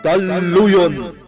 Daluyon.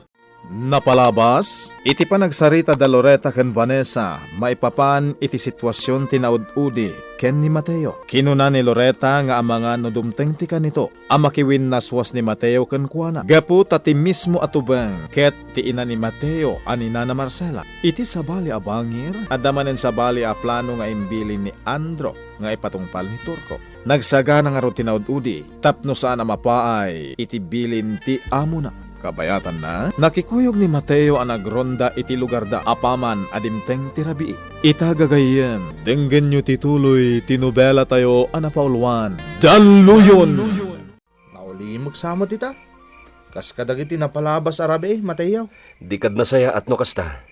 Napalabas, iti panagsarita da Loretta ken Vanessa, maipapan iti sitwasyon tinaud-udi ken ni Mateo. Kinuna ni Loretta nga amanga no dumteng ti kanito, amakiwin naswas ni Mateo ken kuana. Gapu tati mismo atubeng, ket ti ina ni Mateo anina na Marcela. Iti sabali a bangir, adamanen sabali a plano nga imbilin ni Andro nga ipatungpal ni Turco. Nagsagana nga ro tinaud-udi, tapno saan mapaay iti bilin ti amo na. Kabayatan na, nakikuyog ni Mateo ang nagronda iti lugar da apaman adimteng tirabii. Itagagayem, denggen nyo tituloy, tinubela tayo anapaulwan. Daluyon! Nauli magsama tita. Kas kadagiti napalabas arabe, Mateo. Di kad nasaya at no kasta.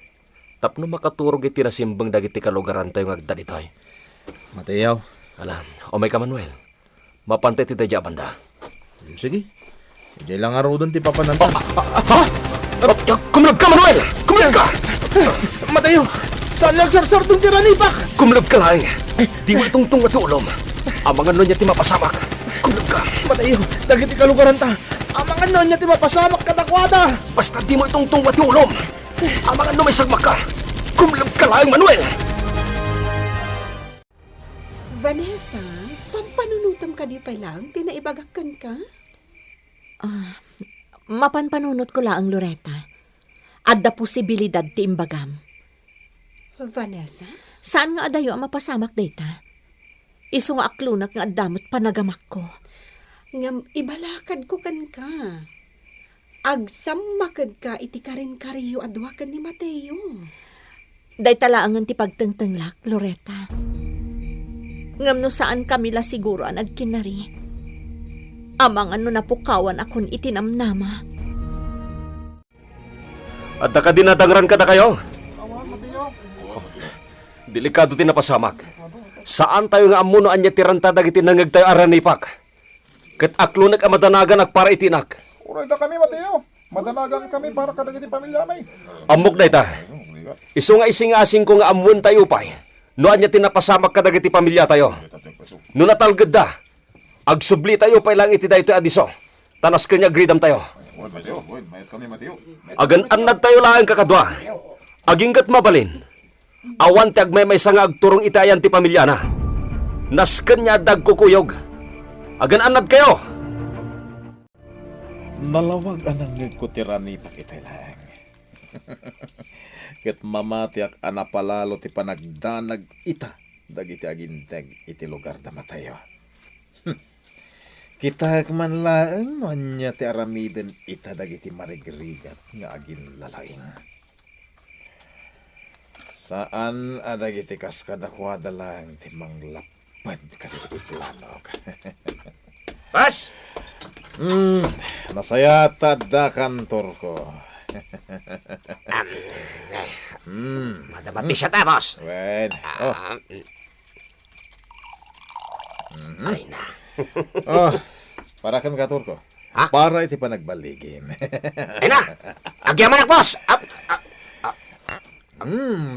Tapno makaturog iti nasimbang dagiti kalugaran tayo ngagdalitoy. Mateo. Alam, o may ka Manuel. Mapantay ti dadya banda. Sige. Hindi lang araw doon ti papananta. Kumulog ka Manuel! Kumulog ka! Mateo! Saan nagsarsar doon ti ranipak? Kumulog ka lang! Di mo itungtong matulom. Ang mga nun niya ti mapasamak. Kumulog ka! Mateo! Dagiti kalugaran ta! Ang mga nun niya ti mapasamak kadakwada! Basta di mo itungtong matulom. Ang mga nun may sagmak ka. Kumulog ka lang Manuel! Vanessa, pampanunutam ka di pa lang, pinaibagakan ka? Mapanpanunot ko laang Loretta. Adda posibilidad ti imbagam. Vanessa? Saan nga adayo ang mapasamak data? Iso nga aklunak nga addamot panagamak ko. Ngam ibalakad ko kan ka. Agsammakad ka iti karin-kariyo adwakan ni Mateo. Day talaangan ti pagtengtenglak, Loretta. Ngam no saan kami la siguro ang nagkinari. Amang ano napukawan akon itinamnama. At ka dinadangran ka na kayo? Delikado tinapasamak. Saan tayo nga amunoan niya tiranta dagiti nangag tayo aranipak? Kat aklunak ang madanagan ak para itinak. Uray da kami, Mateo. Madanagan kami para kadagiti pamilya may. Amok na ita. Iso nga ising-asing ko nga amuan tayo pay. Noan niya tinapasamak ka dagiti pamilya tayo. No natalgad da. Agsubli tayo pa ilang iti dayto adiso. Tanas kanya gridam tayo. Agan anad tayo lang kakadwa. Aginggat mabalin. Awan ti agmay may sanga agturong itayan ti pamilya na. Nas kanya dagkukuyog. Agan anad kayo. Nalawag anang ngagkutirani pakitay lang. Ket mamatiak anapalalo ti panagdanag ita dagiti aginteg iti lugar da Mateo. Kita man laeng anya ti aramiden ita dagiti marigrigat nga agin lalaing. Saan adagiti kaskadakwada lang ti manglapad kadagiti planog. Pas! Nasaya tadda kantor ko. Madamati siya tapos. Wait. Oh. Ay na. Oh, para kan katur ko. Ha? Para iti panagbaligin. Ay na! Agyaman ang boss!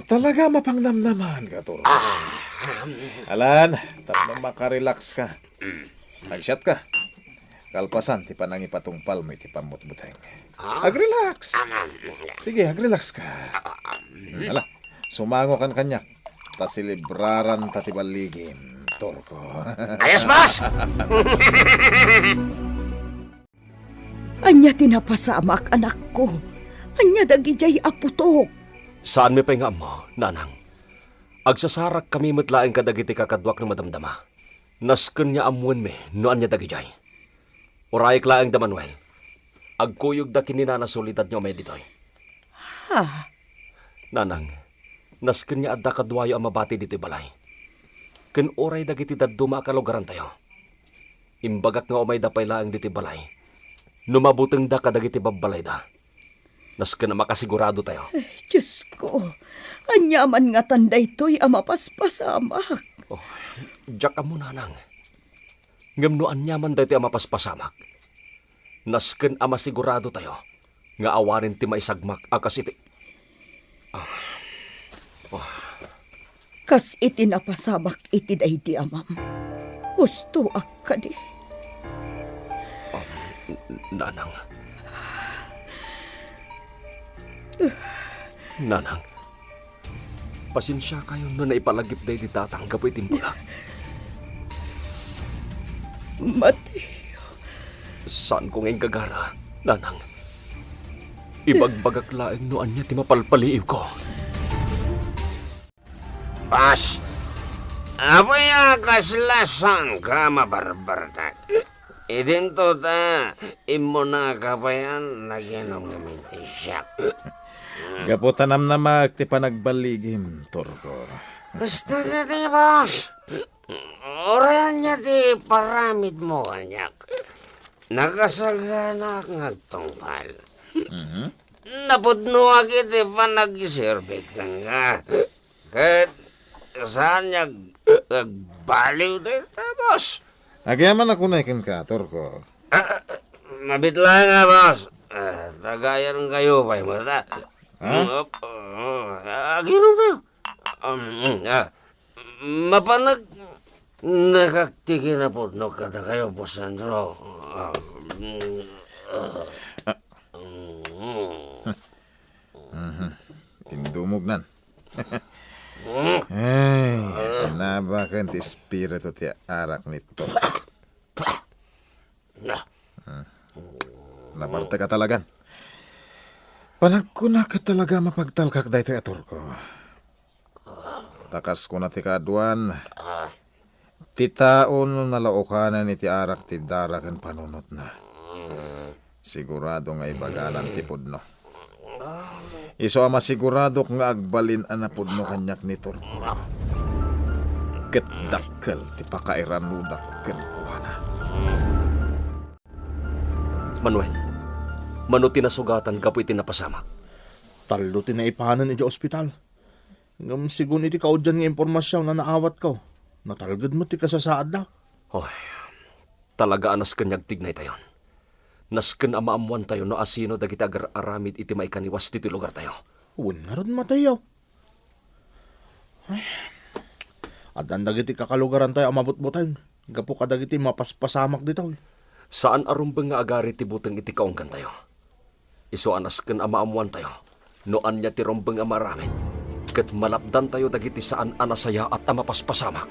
Talaga mapangnamnaman katur. Alan, tapos makarelax ka. Nag-shot ka. Kalpasan, ti panang ipatungpal mo iti pamutbuteng. Ag-relax. Sige, ag-relax ka. Ala, sumango kan kanyak. Ta silibraran ta ti baligin. Turko. Ayos, boss! Anya tinapasamak anak ko. Anya dagijay aputok. Saan mi pa nga mo, nanang? Agsasarak kami matlaing kadagiti kakadwak ng madamdama. Nasken niya amuan mi, noan niya dagijay. Urayik laing da Manuel. Agkuyog da kininana solidad niyo may ditoy. Ha? Nanang, nasken niya adda kadwayo ang mabati dito'y balay. Ken oray dagiti dadduma kalugaran tayo. Imbagak nga umay da pay laing dito'y balay. Numabuteng da kadagiti babbalay da. Nasken na makasigurado tayo. Diyos ko. Anya man nga tanday to'y amapaspasamak. Oh, Jack amo nanang. Ngamnoan nyaman dito ang mapaspasamak. Nasken ama sigurado tayo. Nga awarin ti maisagmak akas iti. Kas iti napasamak iti dayti amam. Husto ak ka di. Nanang, Nanang, pasensya kayo no naipalagip day di tatanggap itim bulak. Mateo, Saan ko ngayon gagara, Nanang? Ibagbagak laing noan niya ti mapalpaliw ko. Pas, apa ya kaslasan ka mabarbartak? Idinto ta, imo na kapayan nagyanom namin ti siyak. Gaputanam na ti panagbaligim, Turko. Gusto ka ti boss? Orayan niya ti paramid mo kanyak. Nakasagana ang agtungpal. Napudno akit panag-servit kang nga. Kahit saan niya agbaliw din, boss. Agyaman ako na ikin ka, Turko. Mabitla nga, boss. Tagayan kayo pa yung mata. Aginom tayo. Mapanag nakaktiki na po no kada kayo, boss Sandro. Indumog nan. Ay, nabakan ti espiritu ti arak nito. Naparte ka talagan. Panagkuna ka talaga mapagtalkak dahito ator ko. Takas ko na ti kaduan. Ti taon nalaukanan iti arak ti darakan panunot na. Sigurado nga ibagalan ti pudno. Iso ama sigurado nga agbalin anapudno kanyak ni Turko. Ketdakkel ti pakairan ludak ken kuwana. Manuel, mano tinasugatan kapo iti napasamak. Talo tinaipahanan iti ospital. Ngam sigun iti kaudyan nga impormasyon na naawat ko. Natalgad mo ti kasasaad na. Hoy, talaga anas kanyag tignay tayon. Nasken amaamuan tayo no asino dagiti agar-aramid iti maikaniwas diti lugar tayo. Uwan nga ron matayaw. Ay, adan dagiti kakalugaran tayo amabot-botay. Gapo ka dagiti mapaspasamak dito. Saan arumbeng nga agari ti buteng iti kaunggan tayo? Iso anasken amaamuan tayo. Noan niya ti rumbeng amaramid. Ket malapdan tayo dagiti saan anasaya at amapaspasamak.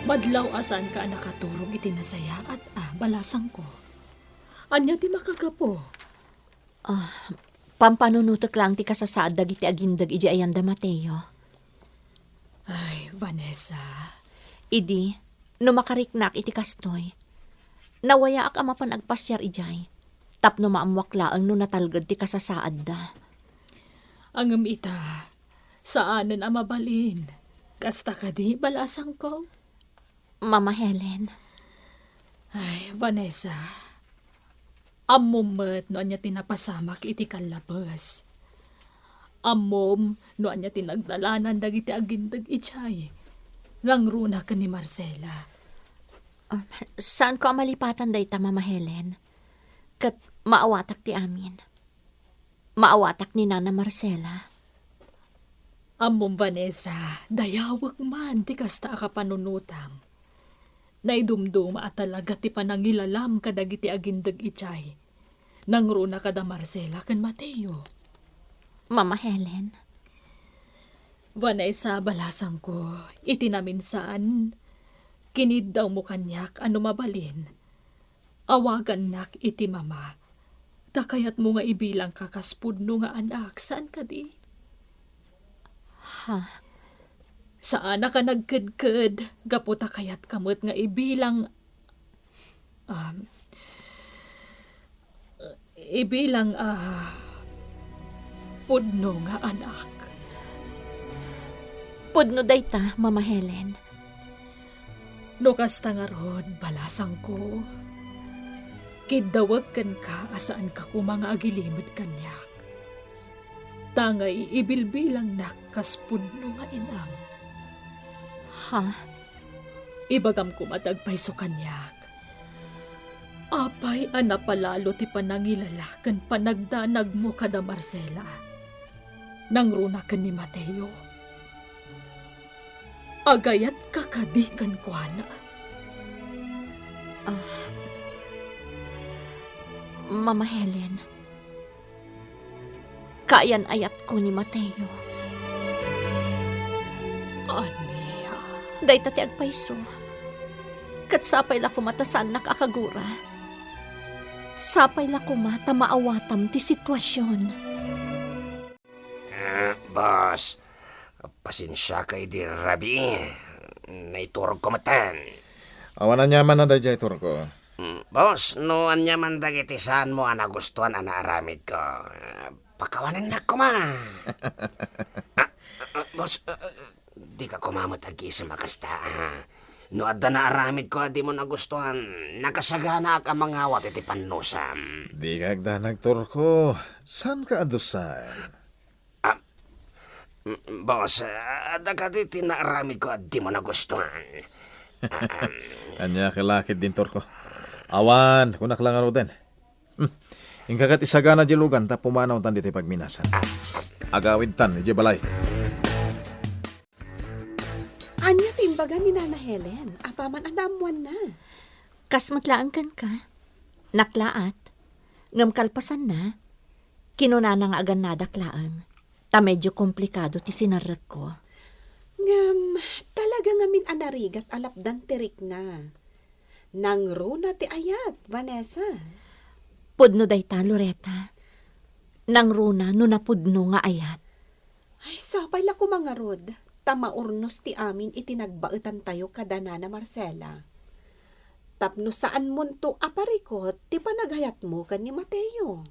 Madlaw asan ka nakaturog iti nasaya at balasang ko. Anya ti makagapo? Pampanunutok lang ti kasasaad dagiti agindag iji ayanda Mateo. Ay, Vanessa. Idi, no makariknak iti kastoy. Nawaya ak amapan agpasyar ijay. Tapno maamwaklaang no natalgad ti kasasaad da. Angam ita, saanan amabalin? Kasta ka di balasang ko? Mama Helen. Ay, Vanessa. Amom no anya tinapasamak iti kalabas. Amom no anya tinagdalanan dagiti agindag ichay. Rangruna ka ni Marcela. Saan ko amalipatan dayta, Mama Helen? Kat maawatak ti amin. Maawatak ni Nana Marcela. Amom, Vanessa, dayawag man ti kasta ka panunutam. Naidumdum at talaga ti panangilalam kadagiti agindag ichay. Nangruna kada Marcela ken Mateo. Mama Helen. Vanessa, balasang ko, itinaminsan, kinid daw mo kanyak ano mabalin. Awagan nak iti mama. Takayat mo nga ibilang kakaspudno nga anak, saan ka di? Ha? Saan ka nagkadkad, gaputa kayat kamot nga ibilang, pudno nga anak. Pudno dayta, Mama Helen. No kasta nga rod, balasang ko. Kidawag kan ka asaan ka kumanga agilimod kanyak. Tangay ibilbilang nakaspudno nga inam. Ha? Ibagam ko matagpay so kanyak. Apay anapalalo ti panangilala kan panagdanag mo kada Marcela. Nangruna ka ni Mateo. Agayat kakadikan ko na. Mama Helen. Kayan ayat ko ni Mateo. Anya. Day tati agpaiso. Kat sapay la kumatasan nakakagura. Sapay la kumata maawatam ti sitwasyon. Boss, pasensya kay di Rabi. Naiturog ko matan. Awanan nyaman na dayjay Turko. Boss, no anya man dagiti saan mo ang nagustuhan ang naaramid ko. Pakawanan na ko ma. Boss, di ka kumamot agi sa makasta. No adda na aramid ko, di mo nagustuhan. Nakasagana ka mga awat iti panusam. Di ka agdanag Turko. San ka adusan? Boss, adda ka di tinaaramid ko, di mo nagustuhan. Anya kilakid din Turko. Awan, kunak lang aro din. Ingkakat isagana jilugan ta pumanaw tan dito pagminasan. Agawid tan, di balay. Anya timbaga ni Nana Helen, apaman anamuan na. Kasmatlaan kan ka. Naklaat. Ngam kalpasan na. Kinunana nga agan nadaklaan. Ta medyo komplikado ti sinarag ko. Ngam, talaga ngamin anarigat alapdan tirik na. Nang runa ti ayat, Vanessa. Pudno day ta, Loretta. Nang runa no napudno nga ayat. Ay, sapay la ko mga rod. Tamaurnos ti amin itinagbaetan tayo kada Nana Marcela. Tapno saan mo to aparikot, ti panaghayat mo kan ni Mateo.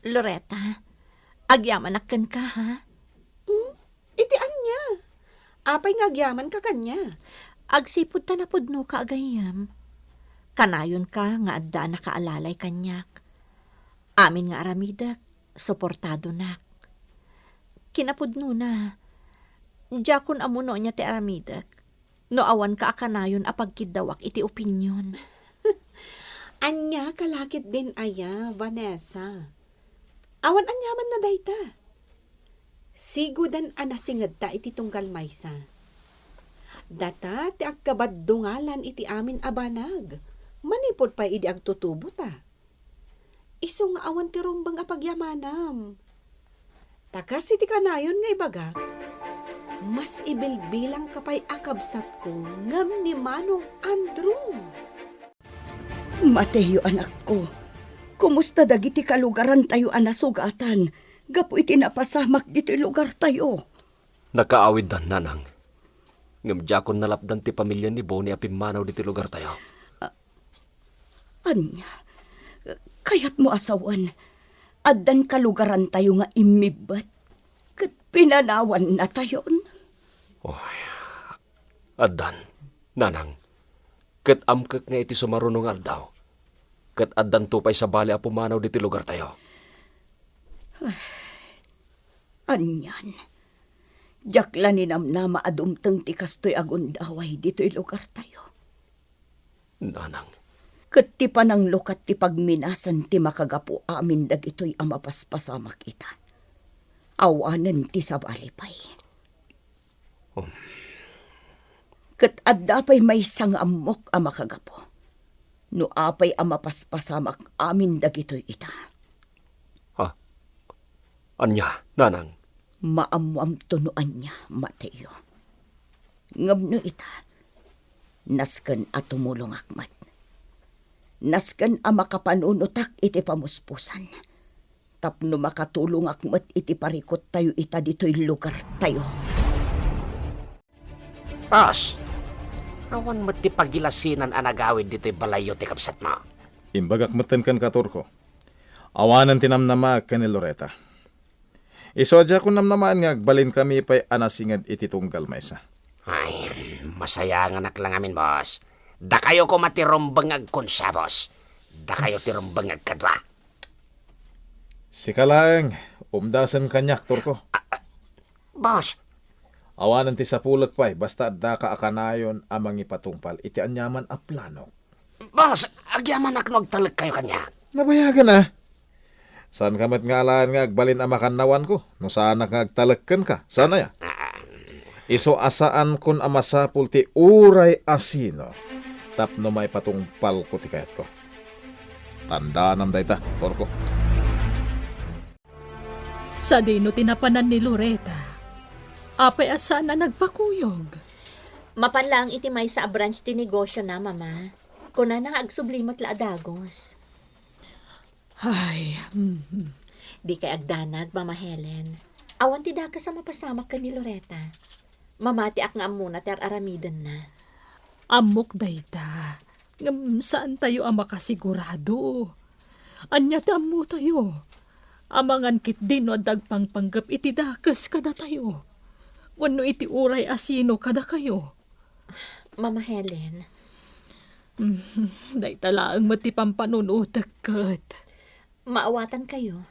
Loretta, agyaman akkan ka ha? Iti anya. Apay ngagyaman ka kanya. Agsipod ta napudno ka agayam. Kanayon ka nga adda nakaalalay kanyak. Amin nga aramidak, suportado nak. Kinapudno na. Diyakon amuno niya ti aramidak. No awan ka akanayon apagkidawak iti opinyon. Anya kalakit din aya, Vanessa. Awan anyaman na dayta. Sigudan anasingad ta iti tunggal maysa. Data ti agkabad dungalan iti amin abanag. Manipod pa idi agtutubo ta. Iso nga awan ti rumbang apagyamanam. Takas iti kanayon nga ibagak. Mas ibilbilang kapay akabsat ko ngam ni Manong Andrew. Mateo, anak ko. Kumusta dagiti kalugaran tayo anasugatan? Gapu iti napasamak dito lugar tayo. Nakaawid dan nanang. Ngam diyakon nalapdan ti pamilya ni Bo ni apimanaw diti lugar tayo. Anya, kayat mo asawan. Addan kalugaran tayo nga imibat. Kat pinanawan na tayon. Addan, nanang. Kat amkak nga iti sumarunong aldaw. Kat addan tupay sa bali apumanaw diti lugar tayo. Anyan. Jakla ni namnama adumteng ti kastoy agundaway dito'y lugar tayo. Nanang. Kat ti panang lukat ti pagminasan ti makagapu amin dagito'y amapaspasamak ita. Awanan ti sabalipay. Kat addapay may sangamok a makagapu. No apay amapaspasamak amin dagito'y ita. Anya, nanang. Maamuam tunuan niya, Mateo. Ngabno ita, nasken at tumulong akmat. Nasken a makapanunutak iti pamuspusan. Tapno makatulong akmat iti parikot tayo ita dito'y lugar tayo. Boss, awan mo ti pagilasinan anagawid dito'y balayo ti kapsat mo. Imbagak meten kan ka Turko. Awanan tinamnama ka ni Loretta. Isodya ko namnamaan nga agbalin kami pa'y anasingad iti tunggal maysa. Ay, masaya nga naklang amin, boss. Da kayo ko matirumbang agkunsa, boss. Da kayo tirumbang agkadwa. Sika lang, umdasan kanyak Turko. Boss, Awanan ti sapulak pa'y basta da ka akanayon amang ipatungpal iti anyaman a plano. boss, agyaman ak nagtalag kayo kanya. Nabayagan na. Saan kamat ngalaan nga agbalin ang makanawan ko? No saan nga agtalagkan ka? Sana ya? Iso asaan kun amasapul ti uray asino. Tapno may patungpal ko ti kayat ko. Tanda nam dayta, Turko. Sa dino tinapanan ni Loretta. Apay asa na nagpakuyog. Mapanlang iti may sa branch ti negosyo na, mama. Kuna na agsublimot la adagos. Ay, Di kay agdanag, Mama Helen. Awan ti daka sa mapasamak ka ni Loretta. Mamati ak nga amuna ti aramiden na. amok dayta. Ngam saan tayo ang makasigurado? Anya mo tayo. Amangan kit din no dagpangpanggap iti dakas kada tayo. Wano iti uray asino kada kayo. Mama Helen, Day talaang matipampanunutak kat. maawatan kayo.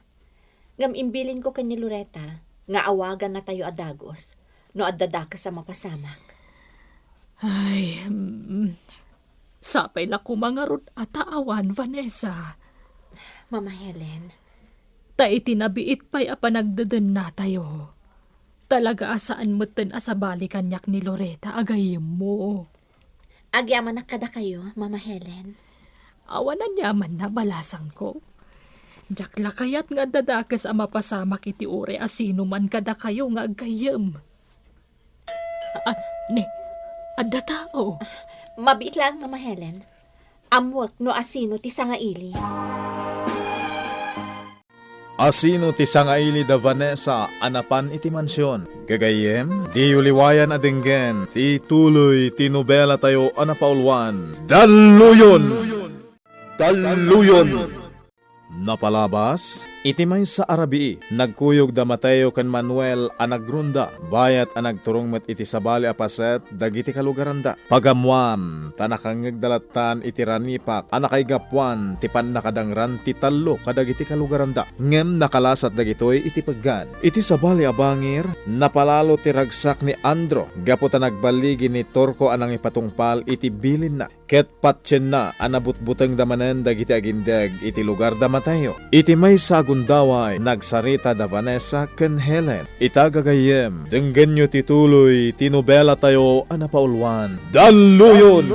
Ngam imbilin ko kay ni Loretta nga awagan na tayo adagos no addadaka sa mapasamak. Ay, sapay la kumangarot at taawan, Vanessa. Mama Helen, Ta itinabiit pa'y apanagdadan na tayo. Talaga asaan matan asabali kanyak ni Loretta agayem mo. agyaman na kada kayo, Mama Helen. Awanan yaman na balasang ko. Jakla kayat nga dadakas ang mapasamak iti ure asino man kada kayo nga agayem. Adda tao. Mabiit lang, Mama Helen. Amwak no asino ti sangaili. Asino ti sangaili da Vanessa anapan iti mansyon. Gagayem, di uliwayan adenggen, ti tuloy ti nobela tayo anapaulwan. Daluyon! Daluyon! Napalabas, iti may sa Arabii, nagkuyog da Mateo kan Manuel anagrunda, bayat anagturong met iti sabali apaset, dagiti kalugaranda. Pagamuam, tanakangagdalatan iti ranipak, anakay gapwan, tipan nakadangran ti talo, kadagiti kalugaranda. Ngem nakalasat dagitoy iti paggan. Iti sabali abangir, napalalo ti ragsak ni Andro, gaputa nagbaligi ni Torko anang ipatungpal iti bilin na. Ket patsen na anabutbuteng damanen dagiti agindeg iti lugar da Mateo. Iti may sagundaway nagsarita da Vanessa ken Helen. Itagagayem denggenyo tituloy tinobela tayo anapaulwan. Daluyon!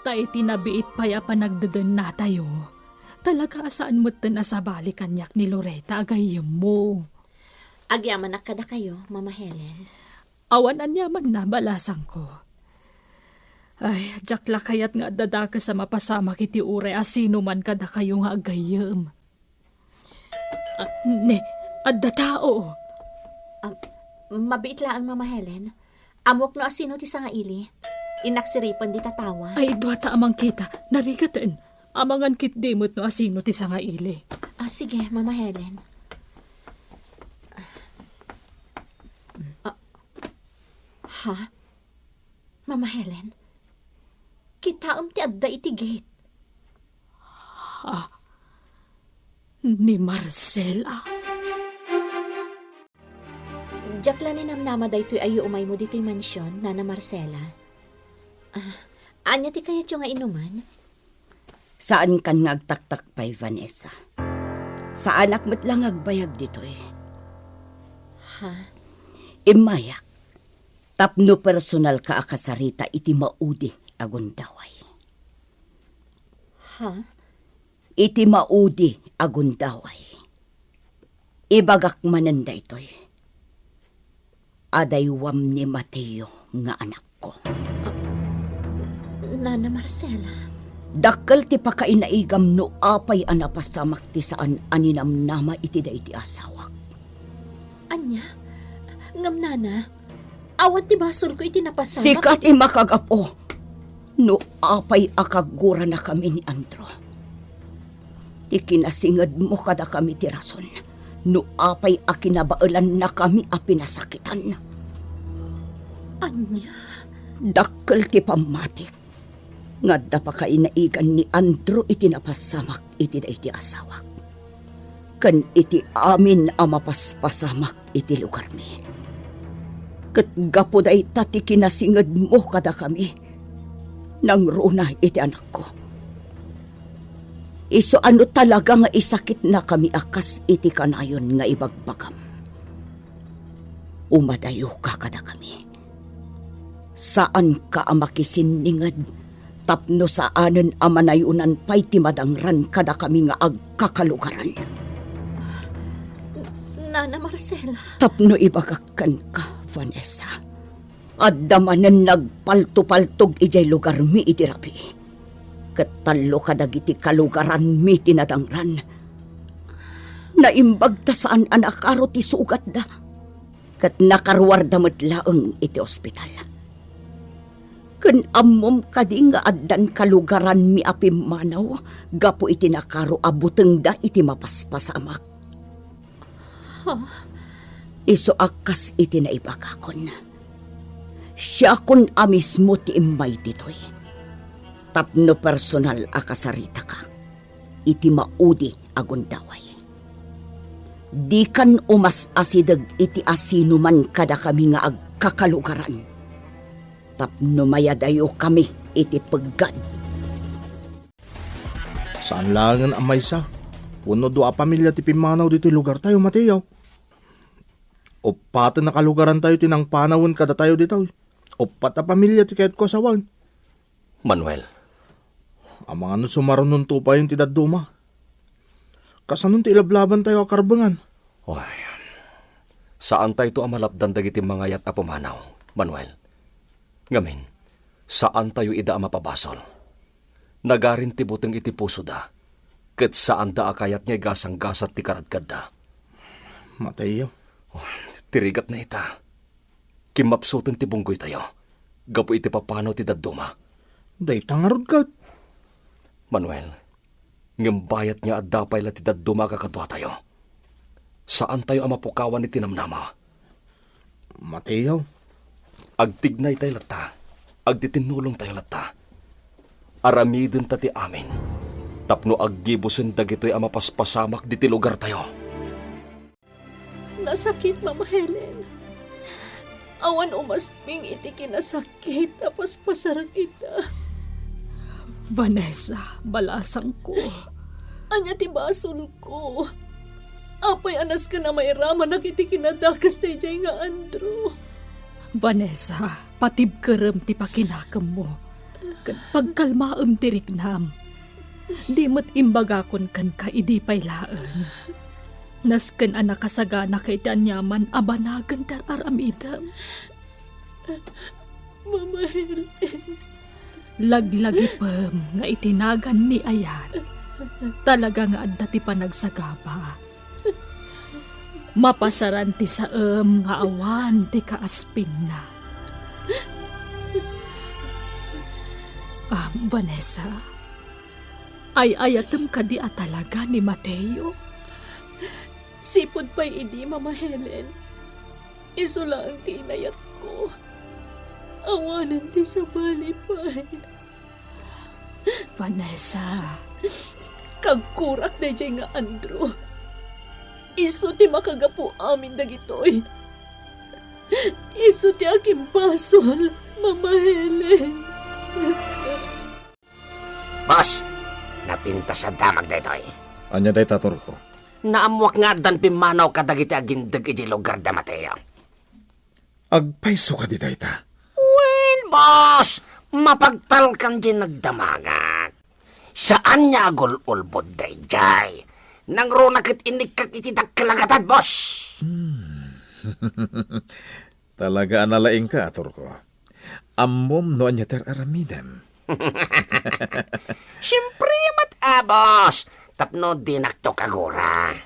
Ta itinabiit pa'y apanagdadan na tayo. Talaga asaan matan asabali kanyak ni Loretta agayem mo. Agyaman na kada kayo, Mama Helen. Awanan yaman na balasang ko. Ay, jakla kayat nga dadaka sa mapasamak iti ure asino man kada kayo nga agayem. Adda tao. Mabiit lang, Mama Helen. Amwak no asino ti sangaili. Inaksiripan di tatawa. Ay, duwata amang kita. Narigatan. Amangan kit demot no asino ti sangaili. Sige, Mama Helen. Ha? Mama Helen? Kitaam ti adda iti gate. Ni Marcela. Jakla ni namnama daytoy ayo umay mo dito'y mansyon, Nana Marcela. Anya ti kayat yung nga inuman? Saan kan nga agtaktak pa'y, Vanessa? Sa anak mo't lang agbayag dito eh. Ha? Imayak, tapno personal ka akasarita iti maudi agundaway. Ha? Iti maudi agundaway. Ibagak mananda ito'y. Adaywam ni Mateo nga anak ko. Nana Marcela? Dakkel ti pakainaigam no apay anapasamak ti saan aninam nama iti da iti asawak. Anya? Ngam nana? Awat ti basol ko iti napasamak. Sikat imakagapo. No apay akagura na kami ni Andro. Ikinasingad mo kada kami ti rason. No apay akinabailan na kami apinasakitan. Anya? Dakkel ti pamatik. Nga pa kainaigan ni Andro iti napasamak iti da iti asawak. Kan iti amin ang mapaspasamak iti lugar mi. Kat gapo da itati kinasingad mo kada kami. Nang runa iti anak ko. Iso ano talaga nga isakit na kami akas iti kanayon nga ibagbagam. Umadayo ka kada kami. Saan ka amakisiningad tapno saanen amanayunan pa'y timadangran kada kami nga agkakalugaran. Nana Marcela. Tapno ibagakan ka, Vanessa. Adamanan nagpalto-paltog ijay lugar mi iti rabi. Katalo kadagiti kalugaran mi tinadangran. Naimbag ta saan anak aro ti sugat da. Kat nakarwarda metlaeng iti ospital. Ken ammom kadi nga addan kalugaran mi api manaw, gapo iti nakaro abuteng da iti mapaspasamak. Iso akas iti naibagakon. Siya kun amis mo ti imay ditoy. Tapno personal akasarita ka. Iti maudi agundaway. Di kan umas asidag iti asino man kada kami nga agkakalugaran. Tapno mayadayo kami iti peggad. Saan langan ang maysa? Puno do a pamilya ti pimanaw dito lugar tayo, Mateo. O pati nakalugaran tayo tinang panawon kada tayo dito. O pata pamilya ti kahit ko asawan. Manuel, Ang mga sumaron nun tupayin ti daduma. Kasanun ti ilablaban tayo akarbangan. oy, saan tayo to amalapdan dagiti mga yat apumanaw, Manuel? Ngamin, saan tayo ida mapabasol? Nagarin ti buteng iti puso da, ket saan da akayat niya gasang-gasat ti karadkad da. Mateo, Tirigat na ita. Kimapsutan ti bunggoy tayo. Gapo iti papano ti daduma. day tangarod ka. Manuel, ngambayat niya at dapay la ti daduma kakadwa tayo. Saan tayo amapukawan ni tinamnama? Mateo, Agtignay tayo lata. Agtitinulong tayo lata. Aramidin ta ti amin. Tapno aggibusen dagitoy amapaspasamak di ti lugar tayo. Nasakit, Mama Helen. Awan umasping iti kinasakit, tapos pasarag kita. Vanessa, balasang ko. Anya ti basol ko. Apay anas ka na may rama nakiti kinadakas na ijay nga Andrew. Vanessa, patib kerem ti pakinakam mo. Kan pagkalmaam ti riknam. Di mo't imbagakon kan ka idi paylaan. Nasken anak kasagana kay tanyaman abanagan tar aramidam. Mama Helen. Laglagi pem nga itinagan ni Ayat. Talaga nga adda ti panagsagaba. Mapasaran ti saem nga awan ti kaasping na. Vanessa, ay ayatem ka di talaga ni Mateo. Sipod pa'y idi, Mama Helen. Iso lang ang tinayat ko. Awanan ti sa balipay. Vanessa, Kagkurak na dyan nga Andrew. Iso ti makagapu amin dagitoy. Iso ti aking basol, Mama Helen. Boss, napinta sa damag na ito eh. Anya day tator ko. Naamuak nga dan pimanaw kadagiti agindag iti lugar da Mateo. Agpaiso ka di day ta. Well, boss, mapagtal kan din nagdamagat. Saan niya agol-ulbod day jay? Nang runakit inikak iti dagkalagatan, boss. Talaga analaing ka, ator ko. Ammom no anya ter aramidem. Siyempre, boss. Tapno dinakto kagura.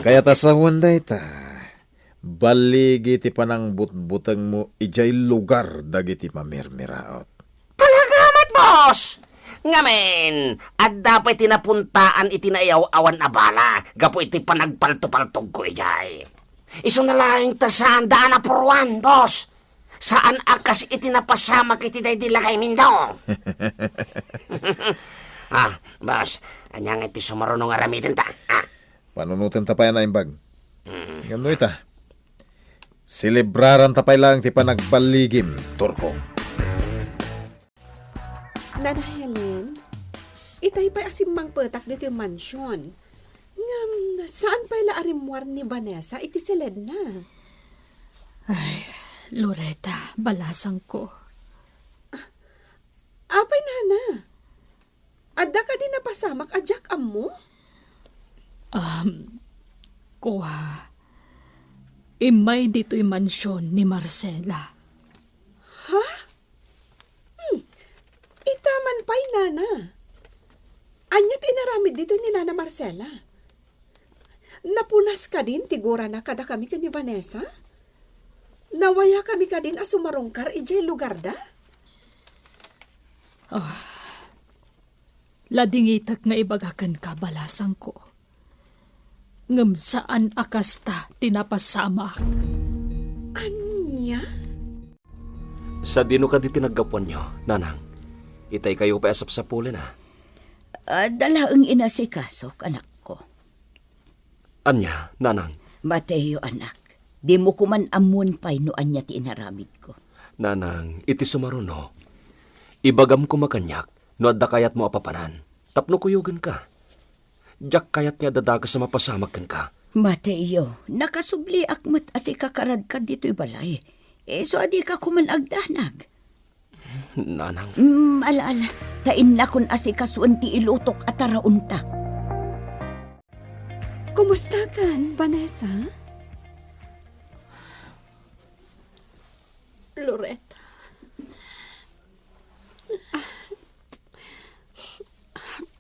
Kaya tasawan day ta. Baligi ti panang butbutang mo ijay lugar dagiti mamirmiraot. Talaga mat, boss. Ngamen, at dapat tinapuntaan itinayaw awan abala. Gapo iti panagpalto-paltog ko ijay. Iso na lang tasaan daan na puruan, boss. Saan akas itinapasamak iti day dilagay mindong? Boss, anyang iti sumarunong aramitin ta. Panunutin tapay na imbag. Ganoy ta. Selebraran tapay lang ti panagbaligim, Turko. Nana Helen, itay pa'y asimmang petak dito yung mansyon. Ngam, saan pa'y laarimwar ni Vanessa iti silid na? Loretta, balasang ko. Apay nana, adda ka din napasamak adyak mo? Kuha. Imay dito'y mansyon ni Marcela. Itaman pa'y nana. Anyat inaramid dito ni Nana Marcela. Napunas ka din, tigura na kada kami ka ni Vanessa? Nawaya kami ka din asumarongkar ijay lugar da? Ladingitak nga ibagakan ka balasang ko. Ngem saan akasta tinapasamak. Anya? Sa dino ka di tinaggapuan nyo, nanang. Itay kayo paasap sa pulin ha. Dalaang inasikasok, anak ko. Anya, nanang. Mateo, anak. Di mo kuman amun pa'y no anya ti inaramid ko. Nanang, iti sumaruno. Ibagam ko makanyak, no adda kayat mo apapanan. Tapno kuyugan ka. Diyak kayat nga dadagas sa mapasamak ka. Mateo, nakasubli akmat asikakarad ka dito'y balay. So adi ka kuman agdanag. Nanang. Alaala, tain na kun asikasuan ti ilutok at taraunta. Kumusta kan, Vanessa? Loretta,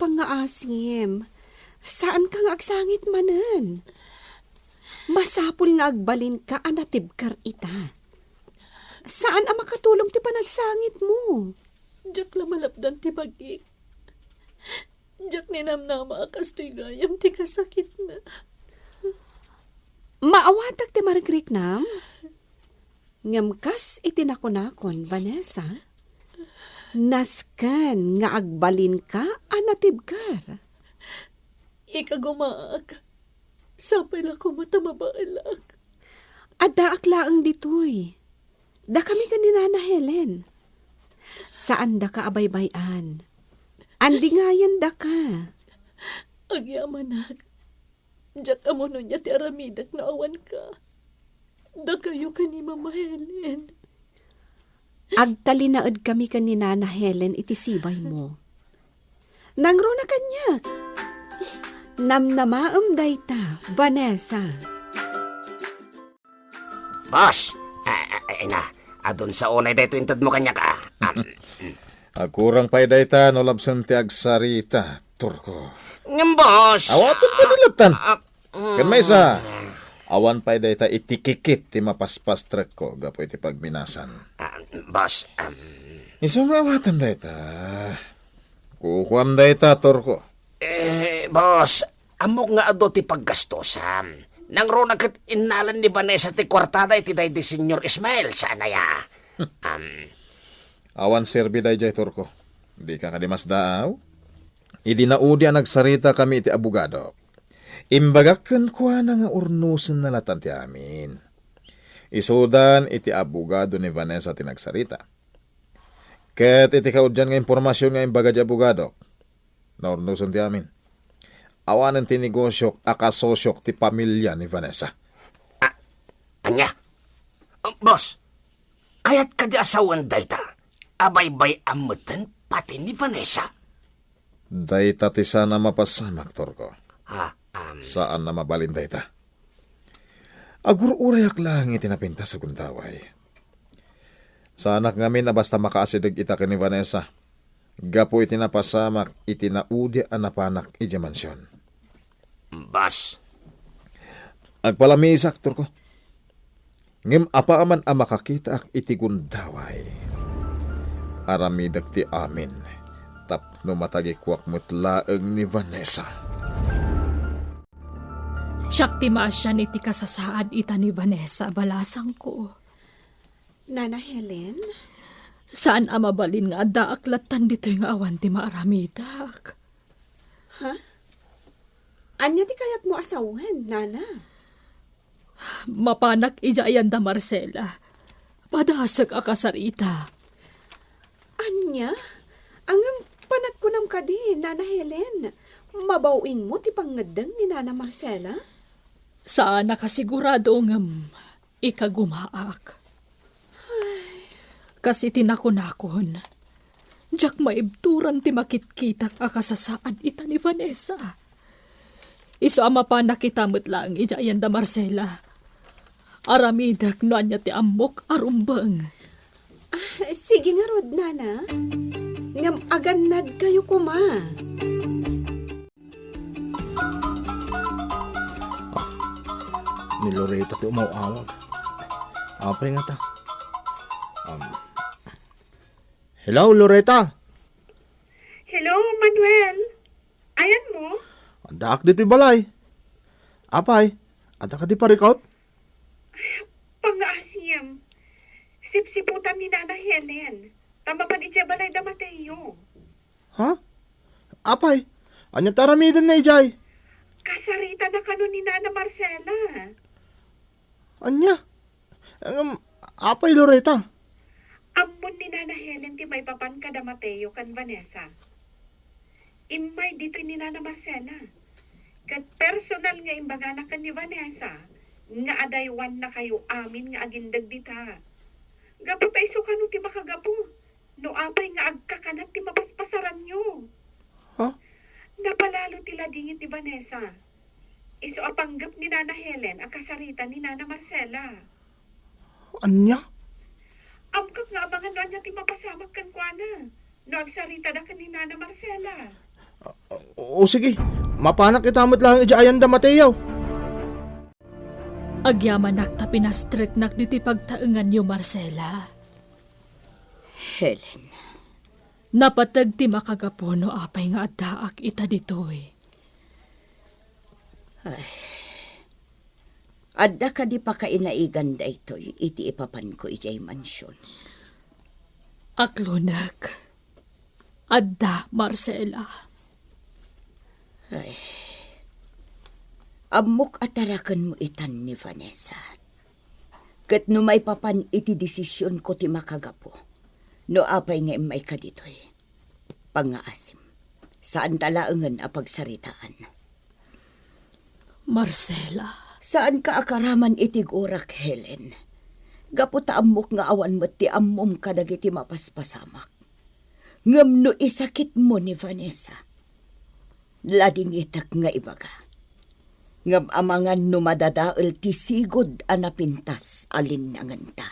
Pangaasim, saan kang agsangit manen? Masapul nga agbalin ka anatibkar ita. Saan ang makatulong ti panagsangit mo? jak lamalapdan ti bagik. Jak ninamnama akas to'y gayam ti kasakit na. Maawatag ti maragrik nam? Ngamkas itinakunakon, Vanessa. Naskan nga agbalin ka anatibkar. Ikagumaag. Sapay lang ko matamabaalag. Adda aklaang ditoy. Da kami ka ni Nana Helen. Saan da ka abaybayan? Andi ngayan da ka. Agyamanag. Jak amo nun niya ti aramidak na awan ka. Da kayo ka ni Mama Helen. Agtalinaad kami ka ni Nana Helen iti sibay mo. Nangro na kanyak. Namnamaam dayta, Vanessa. Boss, ay na, adun sa unay dito intad mo kanya ka. Akurang pa'y dayta no labsan ti agsarita, Turko. Ngam, boss. Awatin pa nilatan. Kan may sa awan pa'y dayta itikikit ti mapaspas trek ko gapo iti pagminasan. Boss, Isang awatan dayta. Kukuam dayta, Turko. boss, amok nga ado ti paggastosan. Nang ro nagkat inalan ni Vanessa ti kwartada iti day di Senyor Ismael sana ya. Awan serbi day jay, Turko. Di ka kadimas daaw. Idi naudi ang nagsarita kami iti abogado. Imbagakan ko na nga urnusin na latan ti amin. Isudan iti abogado ni Vanessa ti nagsarita. Ket iti kaudyan nga impormasyon nga imbaga di abogado. Na urnusin ti amin. Awanan ti negosyo akasosyok ti pamilya ni Vanessa. Anya? Boss, kayat ka di asawan dayta. Abay-bay amutan pati ni Vanessa. Dayta ti sana mapasamak, Turko. Saan na mabalin dayta? Agur-urayak lang itinapinta sa gundaway. Sa anak ngamin na basta makaasidag ita ka ni Vanessa. Gapo itinapasamak itinaudi anapanak iti mansyon. Boss, Agpalamisak, Turko. Ngem apaaman ang makakita ak iti gundaway. Aramidag ti amin. Tapno matagikwak mutlaeng ni Vanessa. Siyak ti maasyan iti kasasaan ita ni Vanessa balasang ko. Nana Helen? Saan amabalin nga adda aklatan dito'y nga awan ti maaramidak. Anya ti kayat mo asawen, Nana? Mapanak ijayan da Marcela. Padasag akasarita. Anya? Angam panagkunam ka di, Nana Helen. Mabawin mo ti pangadang ni Nana Marcela? Saan nakasigurado ngam ikagumaak. Kasi tinakunakon. Diyak maibturan ti makitkitak akasasaan ita ni Vanessa. Iso ama pa nakitamot lang ijayan da Marcela. Aramidak no anya ti amok arumbang. Sige nga rod, nana. Ngam aganad kayo kuma. Ni Loretta ti umawawag. Apay nga ta. Hello, Loretta. Hello, Manuel. Ayan mo? Daak dito balay. Apay, ada ka di parikot? Pang-aasim. Sipsiputan ni Nana Helen. Tamapan itya balay da Mateo. Ha? Apay, anya taramidan na ijay. Kasarita na kano ni Nana Marcela. Anya? Apay, Loretta. Ammon ni Nana Helen ti may papan ka da Mateo kan Vanessa. Imay dito ni Nana Marcela. Kat personal nga imbaganak kan ni Vanessa. Nga adaywan na kayo amin nga agindag dita. Gapo tayo sukano ti makagapo. No apay nga agkakanat ti mapaspasaran nyo. Ha? Napalalo ti ladingit ni Vanessa. Iso apanggap ni Nana Helen ang kasarita ni Nana Marcela. Anya? Amkak nga abangan doon niya ti mapasamag kan kuana. No agsarita na kan ni Nana Marcela. O sige, mapanak itamot lang ijayan da Mateo. Agyamanak ta pinastrek nak diti pagtaengan yo Marcela. Helen, Napatag ti makagapono apay nga addaak ita ditoy. adda ka di pa kainaigan da ito'y iti ipapan ko ijay mansyon. Aklonak. Adda, Marcela. Amok atarakan mo itan ni Vanessa. Kat no may papan iti desisyon ko ti makagapo. No apay nga may kaditoy. Pangaasim. Saan talaangan a pagsaritaan? Marcela. Saan ka akaraman itig orak, Helen? Gaputa amok nga awan mo ti ammom kadagiti mapaspasamak. Ngam no isakit mo ni Vanessa. Lading itak nga ibaga. Ngam amangan no madadaal ti sigod anapintas alinangan ta.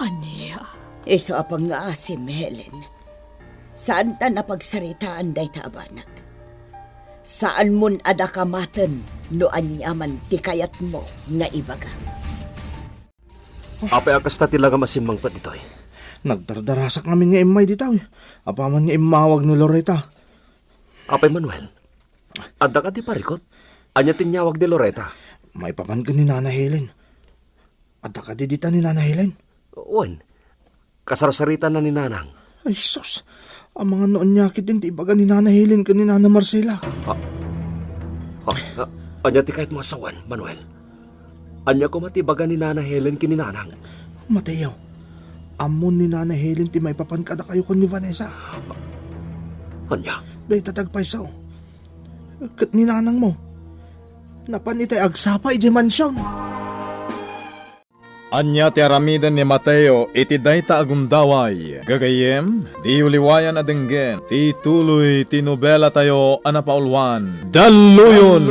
Ania. Iso apang nga asim, Helen. Saan ta napagsaritaan day ta abanag? Saan mon adakamatan no anyaman ti kayat mo nga ibaga? Apay akas ta tila nga masimang pa ditoy. Nagdardarasak namin nga imay ditaw. Apaman nga imawag ni Loretta. Apay Manuel, adda ka di parikot? Anya tinyawag di Loretta? May papan ka ni Nana Helen. Adda ka di dita ni Nana Helen. Wan, kasarsarita na ni Nanang. Ay sus, ang mga noon nyakit din ti ibaga ni Nana Helen ka ni Nana Marcela. Anya ti kahit mga sawan, Manuel. Anya ko matibaga ni Nana Helen kini Nanang. Mateo, amon ni Nana Helen ti may papan kada kayo kon ni Vanessa. Anya? Day tatagpay sao. Kat ni Nanang mo. Napan itay agsapa ije mansyon. Anya ti aramidan ni Mateo iti dayta agundaway. Gagayem, di uliwayan adenggen, ti tuloy ti nobela tayo anapaulwan. Daluyon!